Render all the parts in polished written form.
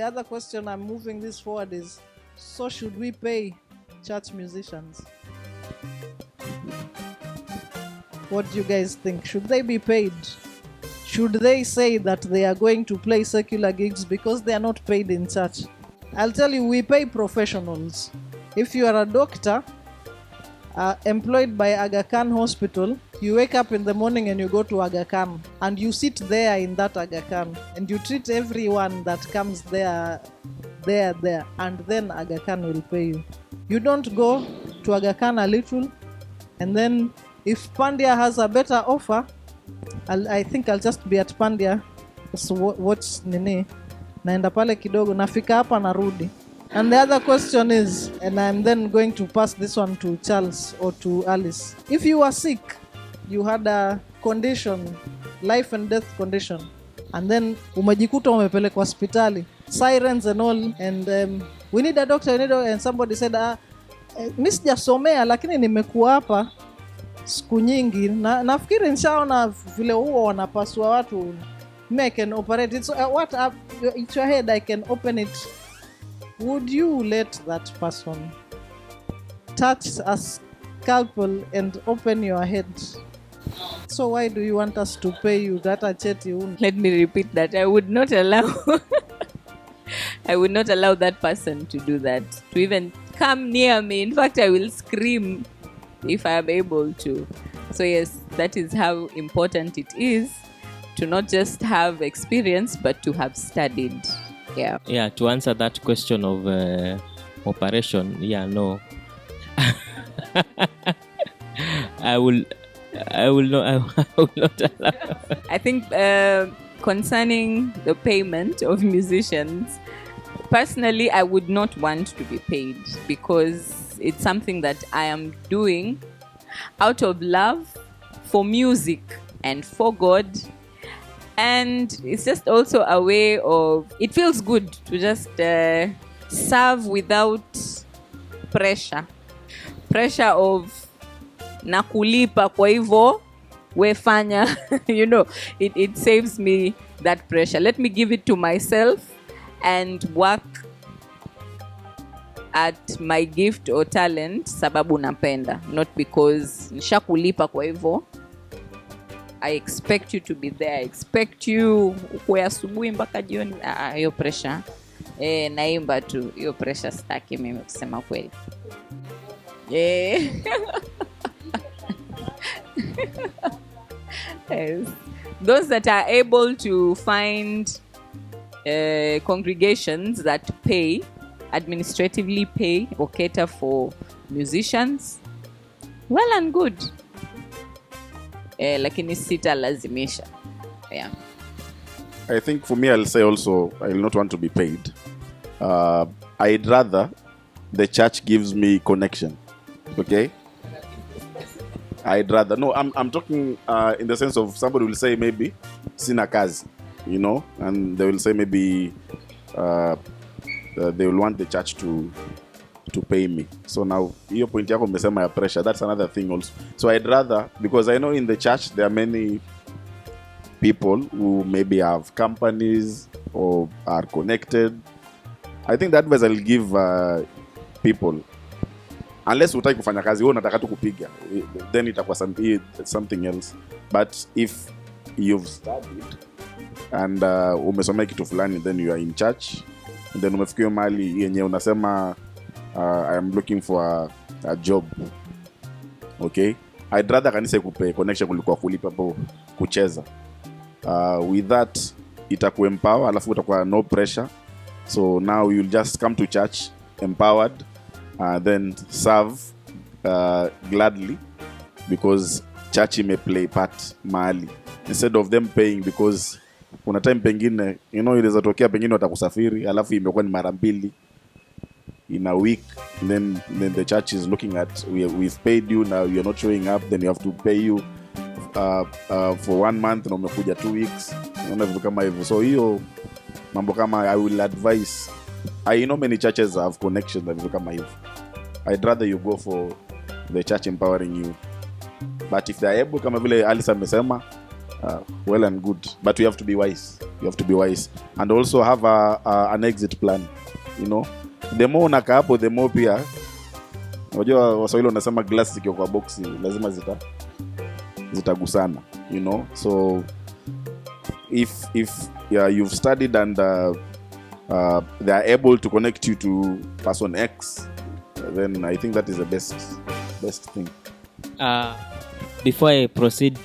the other question I'm moving this forward is, so should we pay church musicians? What do you guys think? Should they be paid? Should they say that they are going to play secular gigs because they are not paid in church? I'll tell you, we pay professionals. If you are a doctor employed by Aga Khan Hospital, you wake up in the morning and you go to Aga Khan and you sit there in that Aga Khan and you treat everyone that comes there, and then Aga Khan will pay you. You don't go to Aga Khan a little, and then if Pandya has a better offer, I think I'll just be at Pandya, so watch nini, naenda pale kidogo, nafika hapa narudi. And the other question is, and I'm then going to pass this one to Charles or to Alice. If you were sick, you had a condition, life and death condition, and then umejikuta umepelekwa hospitali, sirens and all, and we need a doctor, and somebody said, mimi sijasomea lakini nimekuwa hapa siku nyingi, nafikiri nishaona vile huo wanapasua watu, I can operate it, so what up it's your head, I can open it. Would you let that person touch a scalpel and open your head? So why do you want us to pay you that cheti? Let me repeat that. I would not allow I would not allow that person to do that, to even come near me. In fact, I will scream if I am able to. So yes, that is how important it is to not just have experience, but to have studied. Yeah, to answer that question of operation, no. I will not allow. I think concerning the payment of musicians, personally, I would not want to be paid, because it's something that I am doing out of love for music and for God. And it's just also a way of, it feels good to just serve without pressure of nakulipa kwa hivyo wefanya. It saves me that pressure. Let me give it to myself and work at my gift or talent sababu napenda, not because nishakulipa kwa hivyo I expect you to be there. I expect you kwa asubuhi mpaka jioni. Hiyo pressure. Naimba tu. Hiyo pressure staki mimi kusema kweli. Yes. Those that are able to find congregations that pay, administratively pay or cater for musicians, well and good. Lakini sita lazimisha. I think for me, I'll say also, I'll not want to be paid. I'd rather the church gives me connection. Okay? I'd rather. No, I'm talking in the sense of somebody will say maybe sina kazi, and they will say maybe they will want the church to pay me. So now, your point yako umesema ya pressure, that's another thing also. So I'd rather, because I know in the church there are many people who maybe have companies or are connected. I think that advice I'll give people, unless utaki kufanya kazi, wewe unataka tu kupiga, then itakuwa something else. But if you've studied and umesomea kitu fulani, then you are in church, and then umefikia mahali yenye unasema I am looking for a job. Okay? I'd rather kanisa ikupe connection kuliko kulipa po kucheza. With that, itakuempower, alafu utakuwa no pressure. So now you'll just come to church empowered, then serve gladly, because church may play part mahali, instead of them paying, because kuna time pengine inaweza tokea pengine watakusafiri alafu imekuwa ni mara mbili in a week, then the church is looking at, we've paid you, now you're not showing up, then you have to pay you for 1 month na umekuja 2 weeks, vitu kama hivyo. So hiyo mambo kama, I will advise, I know many churches have connections na vitu kama hivyo. I'd rather you go for the church empowering you, but if they are able, kama vile Alice amesema, well and good, but you have to be wise. You have to be wise and also have an exit plan. You know, the more unakaa hapo, the more pia unajua Waswahili wanasema glass zikiwa kwa box lazima zitagusana, you know. So if you've studied and they are able to connect you to person X, then I think that is the best thing. Before I proceed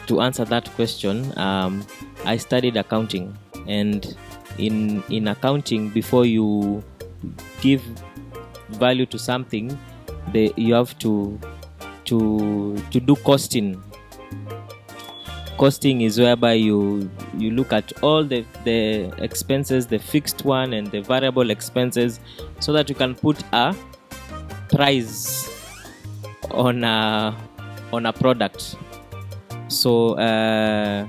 to answer that question, I studied accounting, and in accounting, before you give value to something, you have to do costing. Costing is whereby you look at all the expenses, the fixed one and the variable expenses, so that you can put a price on a product. So the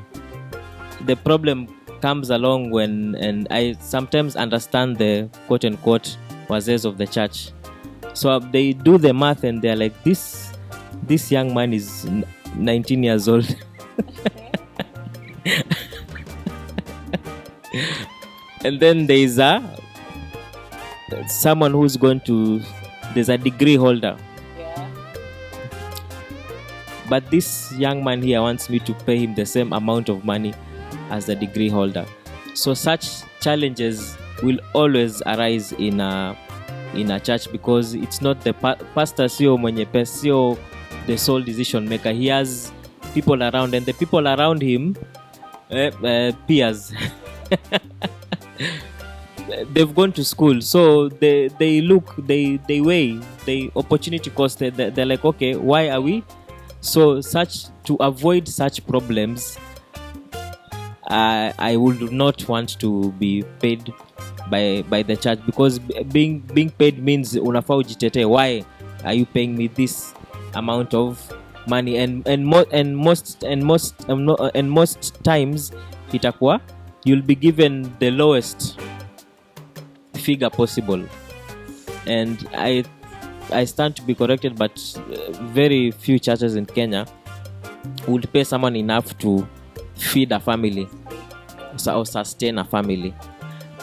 problem comes along when, and I sometimes understand the quote unquote wazes of the church. So they do the math and they're like, this young man is 19 years old. And then there is someone who's going to, there's a degree holder. Yeah. But this young man here wants me to pay him the same amount of money as the degree holder. So such challenges will always arise in a church, because it's not the pastor sio mwenye pesa, sio the sole decision maker. He has people around, and the people around him, peers. They've gone to school, so they look, they weigh the opportunity cost. They're like, okay, why are we? So to avoid such problems, I would not want to be paid by the church, because being paid means unafaa ujitete. Why are you paying me this amount of money? And most times itakuwa you'll be given the lowest figure possible, and I stand to be corrected, but very few churches in Kenya would pay someone enough to feed a family or sustain a family.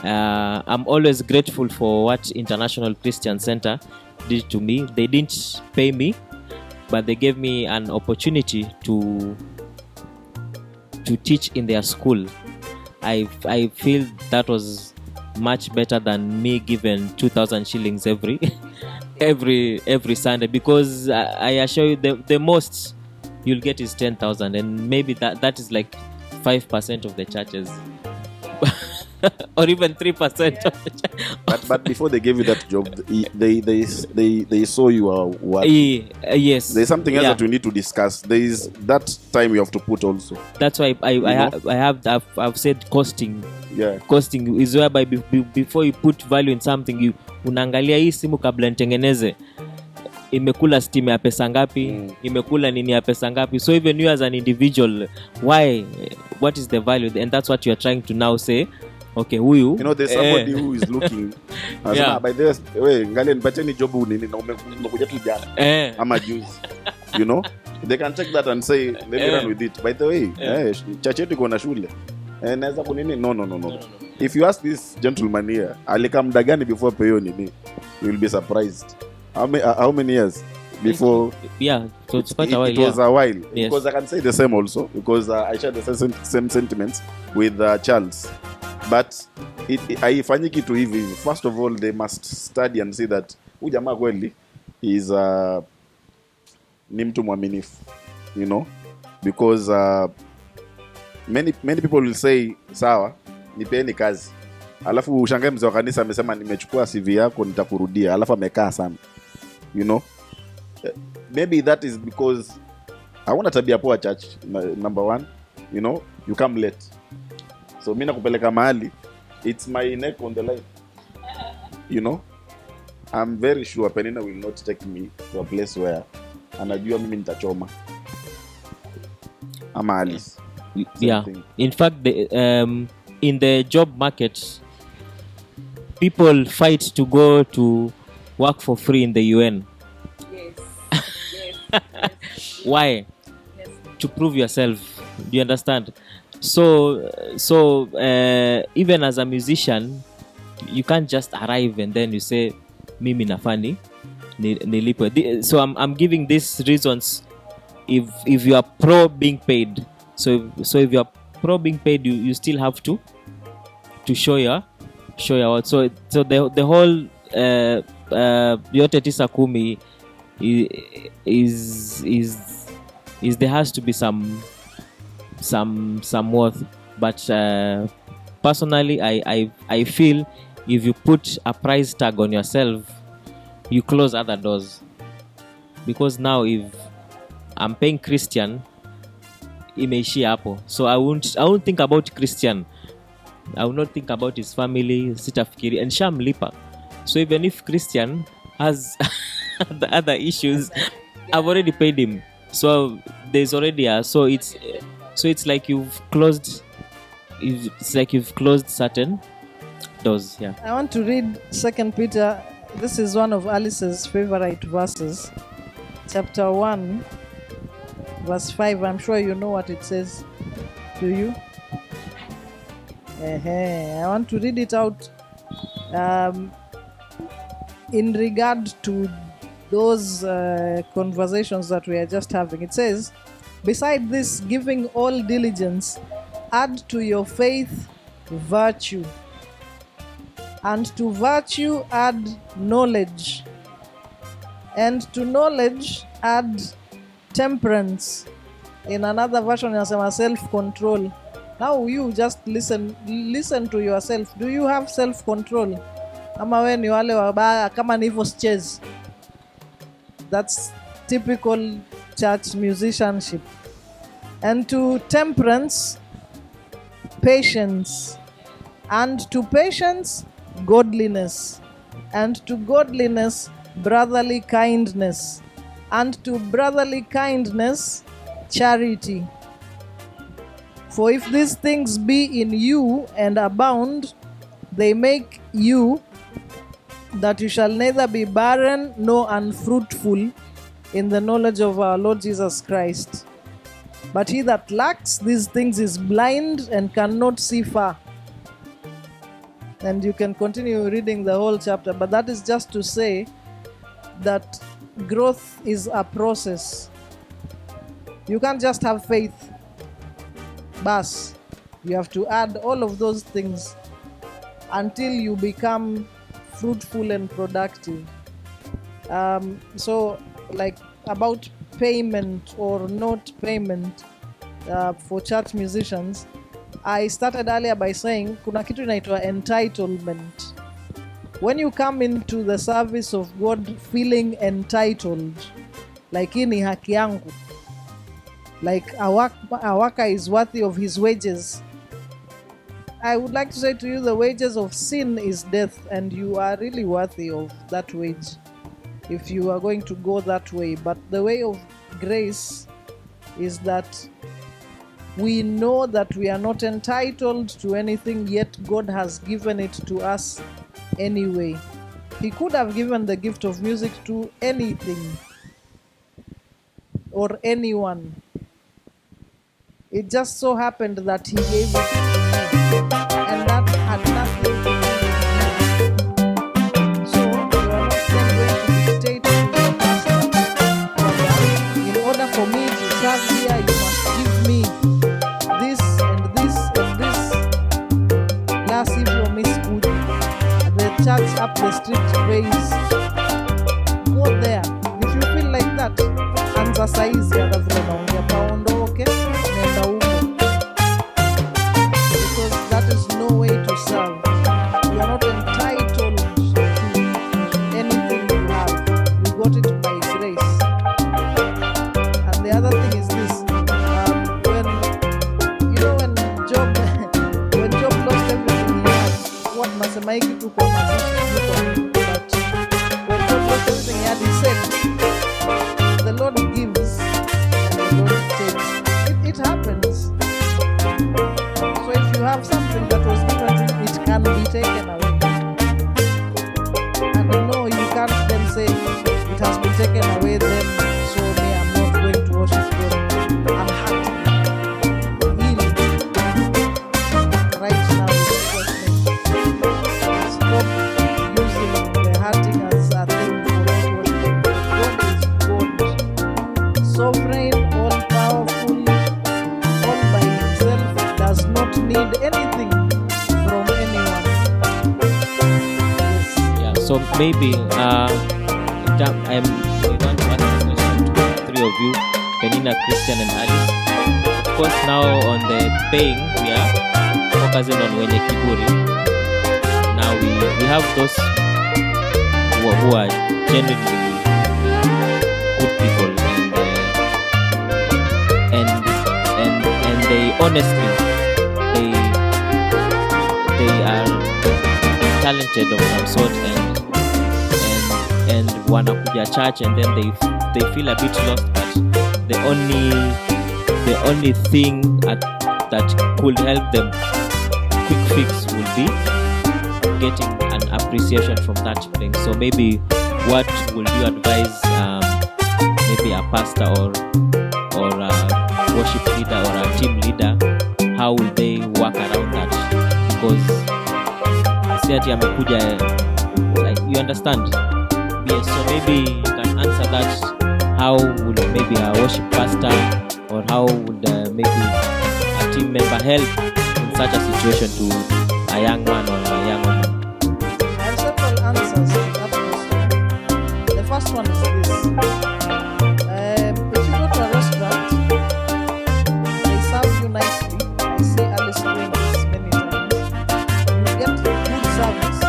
I'm always grateful for what International Christian Center did to me. They didn't pay me, but they gave me an opportunity to teach in their school. I feel that was much better than me given 2,000 shillings every Sunday, because I assure you the most you'll get is 10,000, and maybe that is like 5% of the churches. Or even 3% of the church. But before they gave you that job, they saw you are what? Yes. There's something else that we need to discuss. There is that time you have to put also. That's why I've said costing. Yeah. Costing is whereby before you put value in something, unaangalia hii simu kabla nitengeneze imekula steam ya pesa ngapi, imekula nini ya pesa ngapi. So even you as an individual, what is the value? And that's what you are trying to now say. Okay, huyu, there's somebody who is looking. Yeah. By the way, ngale nipateni job nini na umekuja tu jana ama juzi. They can check that and say, let me run with it. By the way, church yetu iko na shule. Naweza kunini? No. If you ask this gentleman here, alika muda gani before payo nini? You will be surprised. How many years before? Yeah, so it's quite a while. It was a while. Yes. Because I can say the same also, because I share the same sentiments with Charles. But haifanyiki tu hivi. First of all, they must study and see that huyu jamaa kweli is ni mtu mwaminifu, because many people will say sawa, nipeeni kazi, alafu ushangae mzee wa kanisa amesema nimechukua CV yako nitakurudia, alafu amekaa sana. Maybe that is because I want tabia poa church. Number one, you come late. So mimi nakupeleka mahali, it's my neck on the line. I'm very sure Penina will not take me to a place where anajua mimi nitachoma. Ama Alice. Yeah. In fact, in the job market, people fight to go to work for free in the UN. Yes. Why? Yes. To prove yourself. Do you understand? So even as a musician, you can't just arrive and then you say, "Mimi nafani nilipwe." So I'm giving these reasons. If you are pro being paid, so if you are pro being paid, you still have to show your worth. So the whole yote tisa kumi is there has to be some worth. But personally, I feel if you put a price tag on yourself, you close other doors. Because now if I'm paying Christian, imeishia hapo. So I won't think about Christian. I will not think about his family, sitafikiri, and shamlipa. So even if Christian has the other issues, I've already paid him. So there's already so it's like you've closed certain doors. Yeah. I want to read 2 Peter. This is one of Alice's favorite verses. Chapter 1, verse 5. I'm sure you know what it says. Do you? I want to read it out in regard to those conversations that we are just having. It says, "Beside this, giving all diligence, add to your faith virtue, and to virtue add knowledge, and to knowledge add temperance." In another version, inasema self-control. Now you just listen to yourself. Do you have self-control? Ama we ni wale wabaya kama ni hivyo chase. That's typical church musicianship. And to temperance, patience. And to patience, godliness. And to godliness, brotherly kindness. And to brotherly kindness, charity. For if these things be in you and abound, they make you that you shall neither be barren nor unfruitful in the knowledge of our Lord Jesus Christ. But he that lacks these things is blind and cannot see far. And you can continue reading the whole chapter, but that is just to say that growth is a process. You can't just have faith. Bas, you have to add all of those things until you become fruitful and productive. So, like about payment or not payment for church musicians, I started earlier by saying kuna kitu inaitwa entitlement. When you come into the service of God feeling entitled, like hii ni haki yangu, like a worker is worthy of his wages, I would like to say to you, the wages of sin is death, and you are really worthy of that wage if you are going to go that way. But the way of grace is that we know that we are not entitled to anything, yet God has given it to us anyway. He could have given the gift of music to anything or anyone. It just so happened that he gave it to me, and that had nothing to do with me. So you are not then going to dictate to your pastor, in order for me to serve here, you must give me this and this and this. La sivyo Miss Good, the church up the street praise. Go there. If you feel like that, anza saizi hata vile naongea paondoke. Because that is no way to serve. You are not entitled to anything you have. You got it by grace. And the other thing is this: when Job lost everything he had, what nasemaiki tu kwa mazishi, but when Job lost everything he had, he said, "The Lord gives and the Lord takes." It happens. So if you have something that was given to you, it can be taken away. And no, you can't then say it has been taken away, then so me, I'm not going to worship God. I'm happy. maybe I'm going to ask a question to three of you, Penina, Christian, and Alice. Of course, now on the paying, we are focusing on wenye kiburi. Now we have those who are genuinely good people and they honestly they are talented of some sort and wanakuja church and then they feel a bit lost, but the only thing that could help them quick fix will be getting an appreciation from that thing. So maybe what will you advise maybe a pastor or a worship leader or a team leader, how will they work around that? Because si ati amekuja, like, you understand? Yes, so maybe you can answer that. How would maybe a worship pastor or how would maybe a team member help in such a situation to a young man or a young woman? I have several answers to that question. The first one is this. If you go to a restaurant, they serve you nicely. I see Alice doing this many times. You get good service.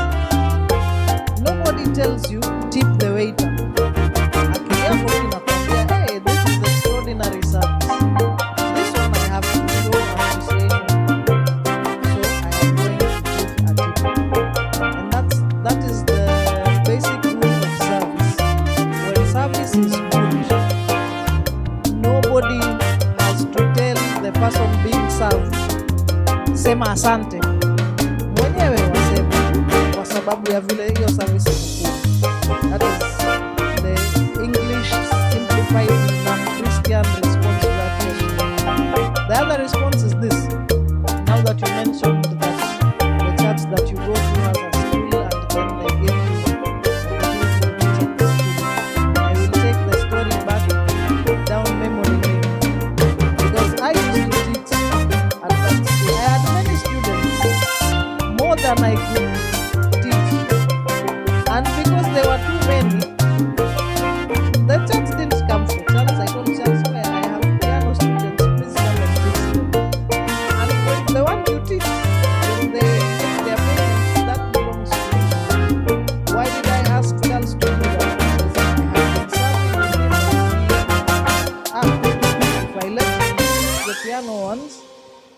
Nobody tells you tip the waiter. Akilia kwa inakwambia, hey, this is extraordinary service. This one I have to show appreciation. So I am going to give a tip. And that is the basic rule of service. When service is good, nobody has to tell the person being served, sema asante. Mwenyewe wasema kwa sababu ya vile hiyo service ni good. That is the English simplified non-Christian response to that question. The other response is this. Now that you mentioned that the church that you go to has a school and then they give you opportunity to teach at the school, I will take the story back down memory lane. Because I used to teach at that school. I had many students, more than I could teach. And because there were too many, the church didn't come for Charles. I told Charles, where I have piano students, please come and teach them. And when the one you teach, when they get their payments, that belongs to you. Why did I ask Charles to do that? Because I have been serving with him. If I let him teach the piano ones,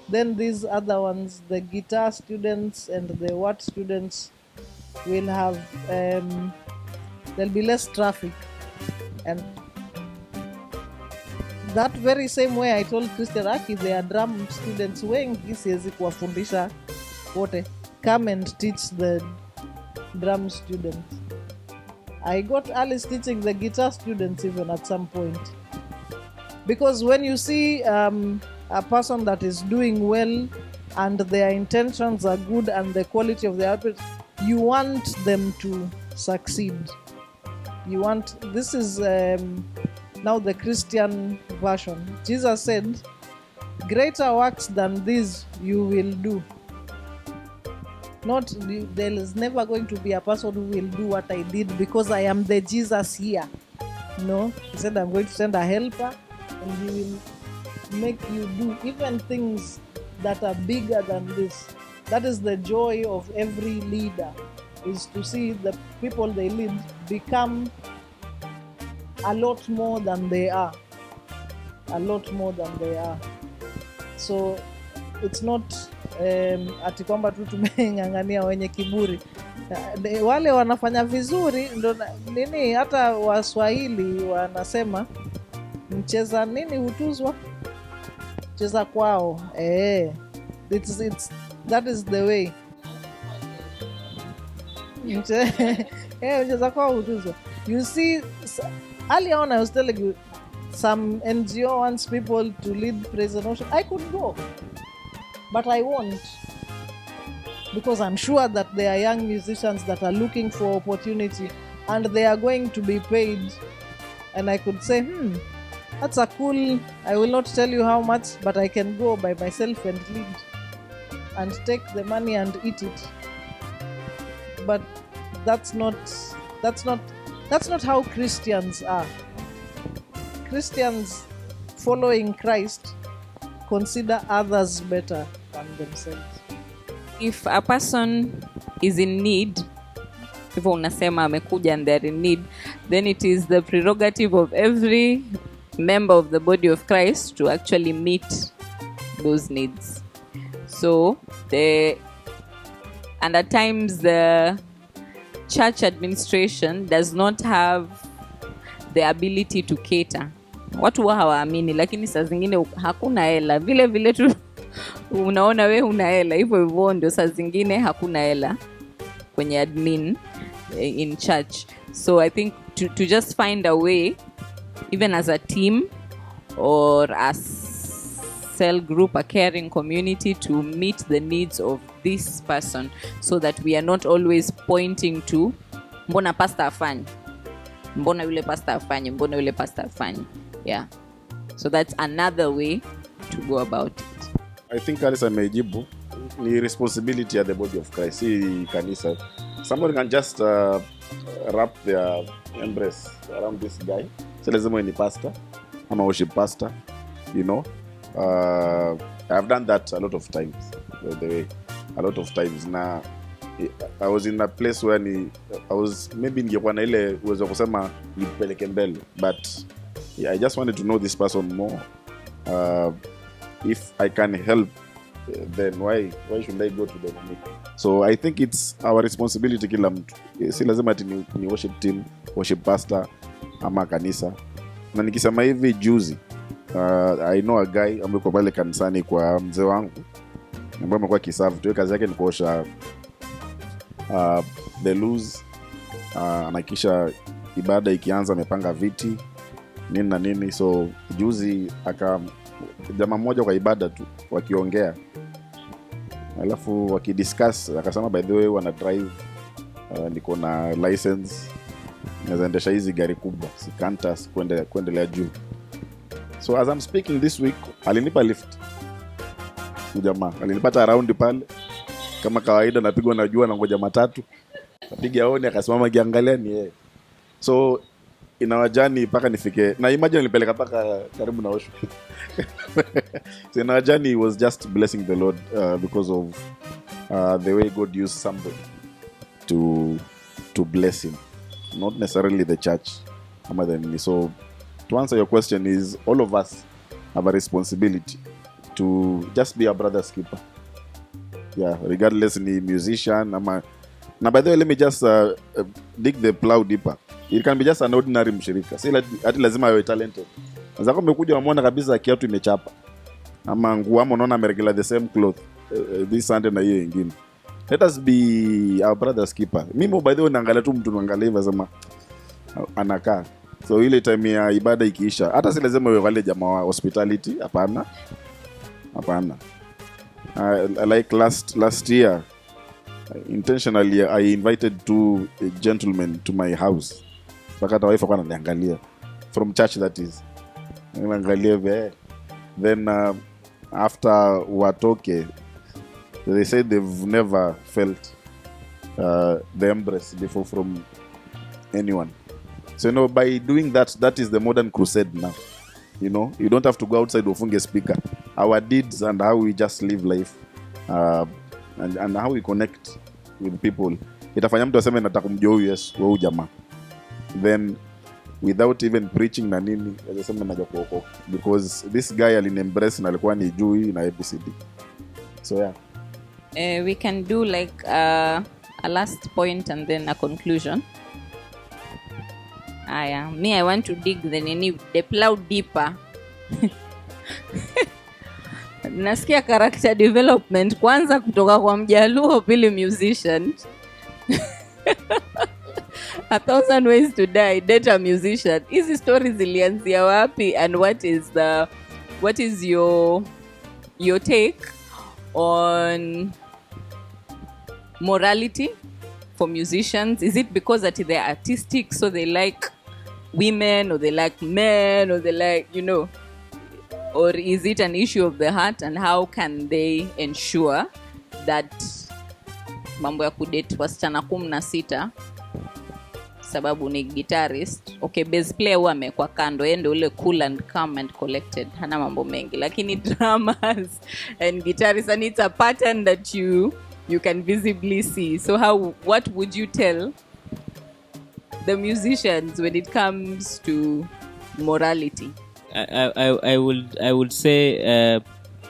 then these other ones, the guitar students and the what students, will have there'll be less traffic. And that very same way I told Christian Aki, there are drum students wengi siwezi kuwafundisha wote, come and teach the drum students. I got Alice teaching the guitar students even at some point, because when you see a person that is doing well and their intentions are good and the quality of their output, you want them to succeed. You want, this is now the Christian version. Jesus said, greater works than these you will do. Not, there is never going to be a person who will do what I did because I am the Jesus here. No, he said, I'm going to send a helper and he will make you do even things that are bigger than this. That is the joy of every leader, is to see the people they lead become a lot more than they are. A lot more than they are. So it's not ati kwamba tu tumeng'ang'ania wenye kiburi. Wale wanafanya vizuri ndo nini, hata Waswahili wanasema mcheza nini hutuzwa, mcheza kwao. It's that is the way. Mcheza kwao hutuzwa. You see, earlier on I was telling you, some NGO wants people to lead praise and worship. I could go, but I won't, because I'm sure that there are young musicians that are looking for opportunity and they are going to be paid. And I could say, that's a cool, I will not tell you how much, but I can go by myself and lead and take the money and eat it. But that's not how Christians are. Christians following Christ consider others better than themselves. If a person is in need, hivyo unasema amekuja and they're in need, then it is the prerogative of every member of the body of Christ to actually meet those needs. So and at times the church administration does not have the ability to cater. Watu wa hawaamini, lakini saa zingine hakuna hela. Vile vile tu unaona we huna hela, hivyo hivyo ndio saa zingine hakuna hela kwenye admin in church. So I think to just find a way, even as a team or as cell group, a caring community, to meet the needs of this person, so that we are not always pointing to mbona pastor afanye, mbona yule pastor afanye, mbona yule pastor afanye. Yeah, so that's another way to go about it. I think Kalisa amejibu ni responsibility of the body of Christ, si kanisa. Somebody can just wrap their embrace around this guy. So lazima ni pastor, I'm a worship pastor, you know. I've done that a lot of times, by the way, a lot of times. Na I was in a place where I was maybe ningekuwa na ile uwezo kusema nipeleke mbele, but yeah, I just wanted to know this person more. If I can help, then why should I go to them? So I think it's our responsibility kila mtu. Si lazima ati ni worship team, worship pastor ama kanisa. Na nikisema hivi juzi, I know a guy ambaye kwa pale kanisani kwa mzee wangu ambaye amekuwa kiserve tu, kazi yake ni kuosha the loose, anakisha ibada ikianza amepanga viti nini na nini. So juzi jamaa mmoja kwa ibada tu wakiongea, alafu wakidiscuss akasema, by the way wana drive, niko na license, naendesha hizi gari kubwa, sikanta kuendelea juu. So as I'm speaking this week, alinipa lift. Jamaa alinipata around pale kama kawaida, napigwa na jua na ngoja matatu, napiga aone, akasimama kiangalia ni yeye. So inawajani paka nifike, na imagine nilipeleka paka karibu na Osho. So inawajani was just blessing the Lord because of the way God used somebody to bless him, not necessarily the church. So to answer your question is, all of us have a responsibility to just be a brother's keeper. Yeah, regardless ni musician ama. Now by the way, let me just dig the plow deeper. It can be just an ordinary mshirika. Si ati lazima awe talented. Unaweza umekuja umeona kabisa kiatu imechapa, ama nguo ama unaona ameregula the same cloth this Sunday na hiyo nyingine. Let us be our brother's keeper. Mimi by the way naangalia tu mtu naangalia hivi sema anakaa. So ile time ya ibada ikiisha, hata si lazima wewe wale jamaa wa hospitality, hapana. Like last year, intentionally I invited two gentlemen to my house. Pakata wife akana niangalia from church, that is. Niangalia ve. Then after watoke, they said they've never felt the embrace before from anyone. So by doing that is the modern crusade now. You don't have to go outside ufunge speaker. Our deeds and how we just live life, and how we connect with people, itafanya mtu aseme nataka kumjua huyu Yesu wa huyu jamaa, then without even preaching na nini aseme naja kuokoka, because this guy alinembrace na alikuwa ni juu na ABCD. So yeah, we can do like a last point and then a conclusion. Me, I want to dig the plow deeper. Nasikia character development kwanza kutoka kwa Mjaluo, pili musician. 1,000 ways to die, data musician. Hizi stories zilianzia wapi, and what is your take on morality for musicians? Is it because that they're artistic, so they like women, or they like men, or they like, or is it an issue of the heart, and how can they ensure that mambo ya kudate wasichana 16 sababu ni guitarist. Okay, bass player huwa amekuwa kando, yeye ndio ule cool and calm and collected, hana mambo mengi. Lakini drummers and guitarists, and it's a pattern that you can visibly see. So what would you tell the musicians when it comes to morality? I would say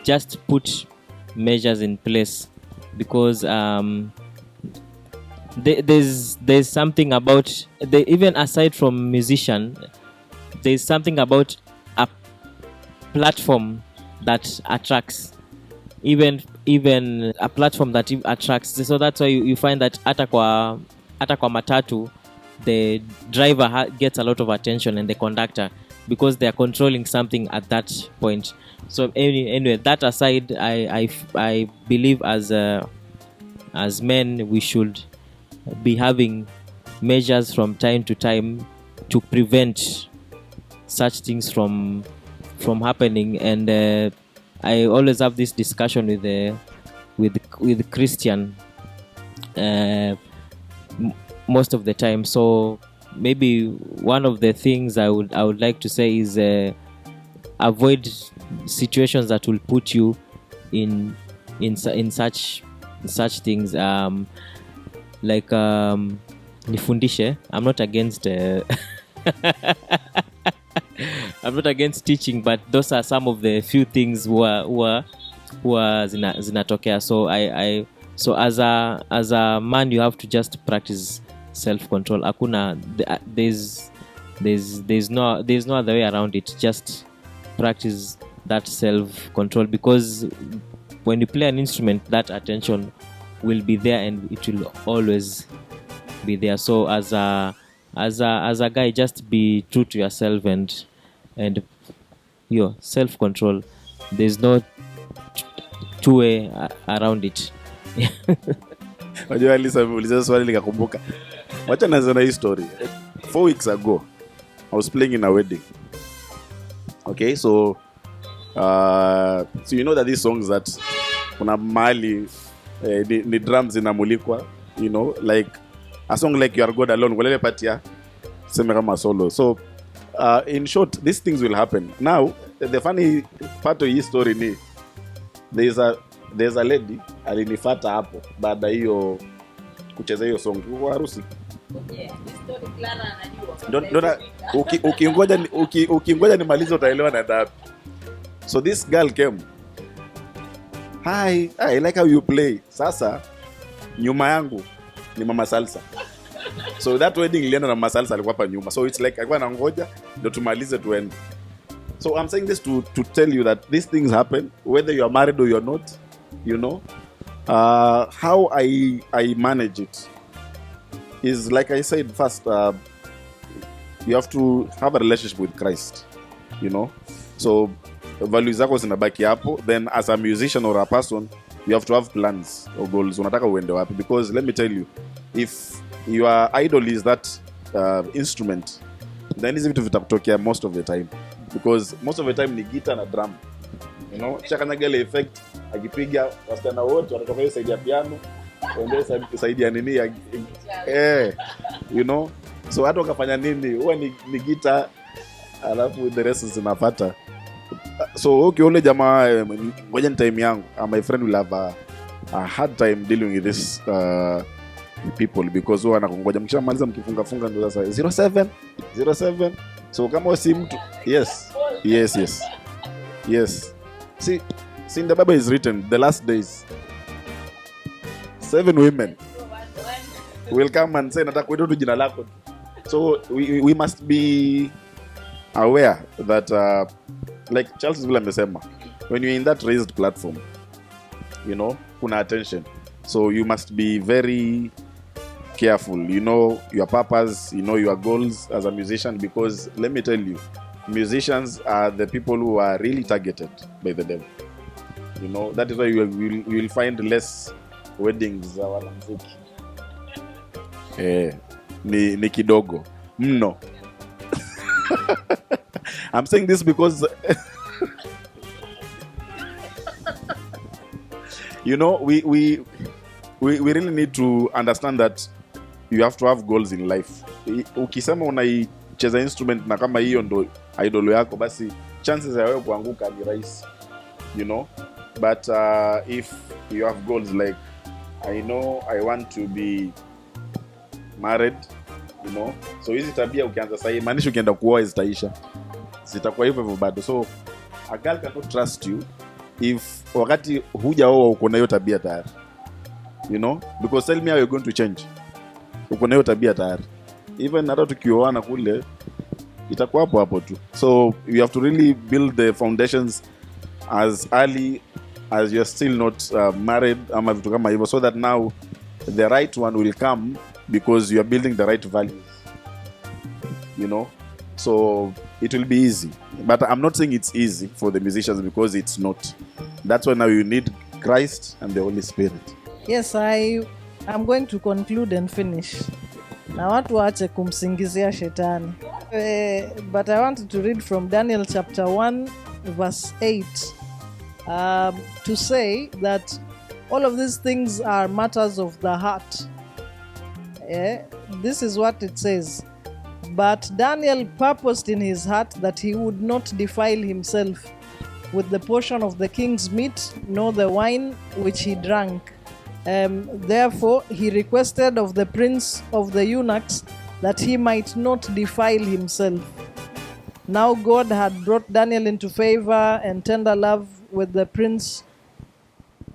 just put measures in place, because there's something about even aside from musician, there's something about a platform that attracts, even a platform that attracts. So that's why you find that hata kwa matatu, the driver gets a lot of attention, and the conductor, because they are controlling something at that point. So anyway, that aside, I believe as men we should be having measures from time to time to prevent such things from happening. And I always have this discussion with Christian most of the time. So maybe one of the things I would like to say is avoid situations that will put you in such things, like nifundishe. I'm not against I'm not against teaching, but those are some of the few things who are zinatokea. So as a man, you have to just practice self-control. Akuna, there's no other way around it. Just practice that self-control, because when you play an instrument, that attention will be there, and it will always be there. So as a guy, just be true to yourself and your self-control. There's no two way around it. Unajua uliza swali nikakumbuka. Wacha naanza na hii story. 4 weeks ago, I was playing in a wedding. Okay, so you know that these songs that kuna mali ni drums inamulikwa, you know, like a song like You Are God Alone, wale patia sema kama solo. So in short, these things will happen. Now the funny part of his story ni there's a lady alinifuata hapo baada hiyo kucheza hiyo song kwa harusi. Yeah, this story Clara anajua. Ukingoja nimalize utaelewa na dapi. So this girl came. Hi, I like how you play. Sasa nyuma yangu ni mama salsa. So that wedding ilienda na mama salsa alikuwa hapa nyuma. So it's like alikuwa anangoja ndio tumalize tuende. So I'm saying this to tell you that these things happen whether you are married or you're not, you know. How I manage it is, like I said first, you have to have a relationship with Christ, you know. So values zako zinabaki hapo. Then as a musician or a person, you have to have plans or goals. Unataka uende wapi? Because let me tell you, if your idol is that instrument, then hizi vitu vitakutokea most of the time, because most of the time ni guitar na drum, you know. Chakanya ile effect akipiga wasichana wote wanatoka hiyo side ya piano, wende side ya nini ya you know. So hata ukafanya nini, huwa ni guitar alafu the rest zinafuata. So okay, ole jamaa ngoja ni time yangu, my friend will have a hard time dealing with this people, because huwa anakungoja mkishamaliza mkifunga ndio sasa 07. So kama si mtu yes. See in the Bible is written, the last days 7 women will come and say nataka kuita tu jina lako. So we must be aware that like Charles Villa amesema, when you're in that raised platform, you know, kuna attention. So you must be very careful, you know, your purpose, you know, your goals as a musician, because let me tell you, musicians are the people who are really targeted by the devil. You know, that is why you will find less weddings za wanamuziki. Ni kidogo mno. I'm saying this because you know, we really need to understand that you have to have goals in life. Ukisema unaicheza instrument na kama hiyo ndo idol yako, basi chances ya wewe kuanguka ni rahisi, you know. But if you have goals like, I know I want to be married, you know, so hizi tabia ukianza sahi, maanisha ukienda kuoa zitaisha, zitakuwa hivyo bado. So a girl cannot trust you if wakati hujaoa uko na hiyo tabia tayari, you know, because tell me how you're going to change. Uko na hiyo tabia tayari, even hata tukioana kule itakuwa hapo hapo tu. So you have to really build the foundations as early as you're still not married ama vitu kama hivyo, so that now the right one will come because you are building the right values, you know. So it will be easy, but I'm not saying it's easy for the musicians, because it's not. That's why now you need Christ and the Holy Spirit. Yes, I'm going to conclude and finish. Na watu waache kumsingizia shetani. But I wanted to read from Daniel chapter 1 verse 8 to say that all of these things are matters of the heart. This is what it says. But Daniel purposed in his heart that he would not defile himself with the portion of the king's meat, nor the wine which he drank. Therefore he requested of the prince of the eunuchs that he might not defile himself. Now God had brought Daniel into favor and tender love with the prince.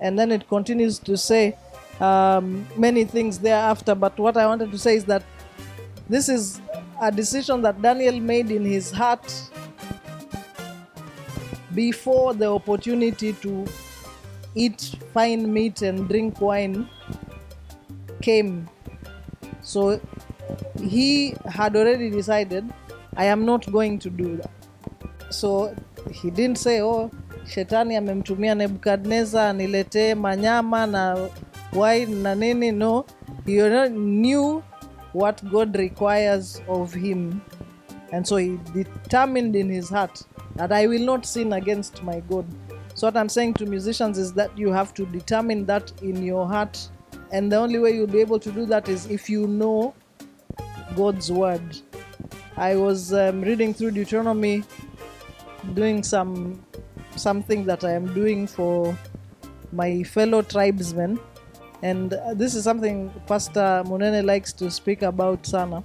And then it continues to say many things thereafter. But what I wanted to say is that this is a decision that Daniel made in his heart before the opportunity to eat fine meat and drink wine came. So he had already decided, I am not going to do that. So he didn't say, oh, shetani amemtumia Nebukadnezar aniletee manyama na wine na nini. No, he knew what God requires of him, and so he determined in his heart that I will not sin against my God. So what I'm saying to musicians is that you have to determine that in your heart, and the only way you'll be able to do that is if you know God's word. I was reading through Deuteronomy, doing something that I am doing for my fellow tribesmen, and this is something Pastor Munene likes to speak about sana.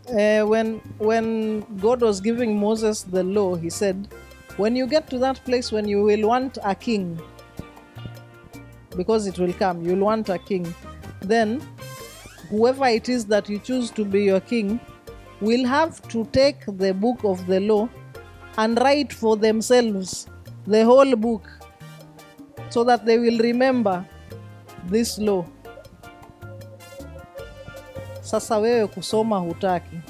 When God was giving Moses the law, he said, when you get to that place when you will want a king, because it will come, you'll want a king, then whoever it is that you choose to be your king will have to take the book of the law and write for themselves the whole book, so that they will remember this law. Sasa wewe kusoma hutaki.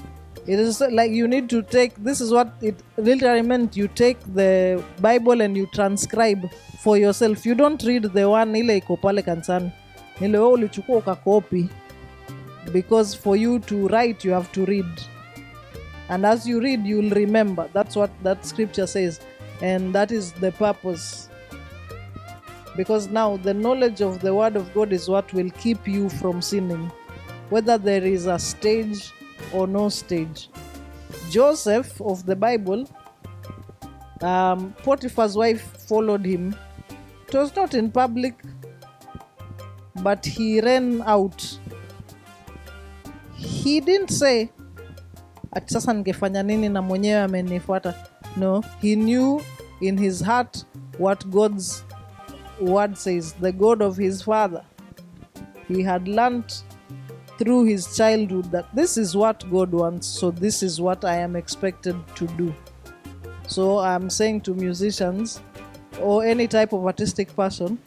It is like you need to take, this is what it literally meant, you take the Bible and you transcribe for yourself. You don't read the one ile iko pale kanisani, ile wewe ulichukua ukakopi, because for you to write you have to read, and as you read you'll remember. That's what that scripture says, and that is the purpose, because now the knowledge of the word of God is what will keep you from sinning, whether there is a stage or no stage. Joseph of the Bible, Potiphar's wife followed him. It was not in public, but he ran out. He didn't say, ati sasa ningefanya nini na mwenyewe amenifuata. No, he knew in his heart what God's word says, the God of his father. He had learned through his childhood that this is what God wants, so this is what I am expected to do. So I'm saying to musicians or any type of artistic person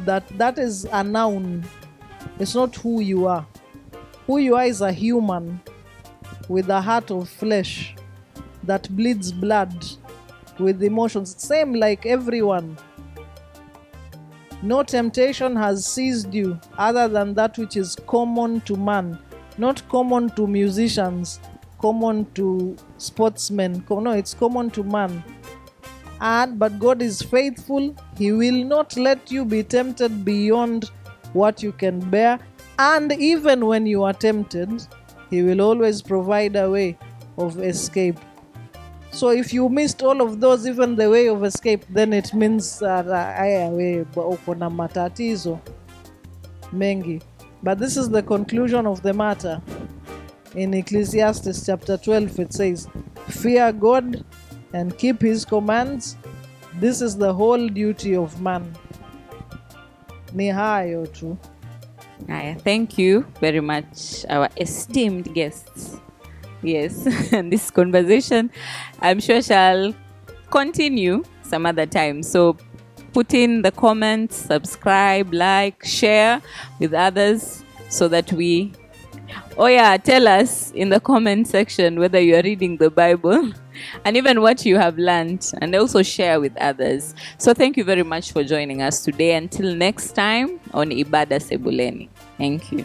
that is a noun. It's not who you are. Who you are is a human with a heart of flesh that bleeds blood, with emotions, same like everyone. No temptation has seized you other than that which is common to man, not common to musicians, common to sportsmen. No, it's common to man. But God is faithful. He will not let you be tempted beyond what you can bear. And even when you are tempted, he will always provide a way of escape. So if you missed all of those, even the way of escape, then it means that uko na matatizo mengi. But this is the conclusion of the matter. In Ecclesiastes chapter 12, it says, "Fear God and keep his commands. This is the whole duty of man." Ni hayo tu. Thank you very much, our esteemed guests. Yes, and this conversation, I'm sure, shall continue some other time. So put in the comments, subscribe, like, share with others so that we... Oh yeah, tell us in the comment section whether you are reading the Bible and even what you have learned, and also share with others. So thank you very much for joining us today. Until next time on Ibada Sebuleni. Thank you.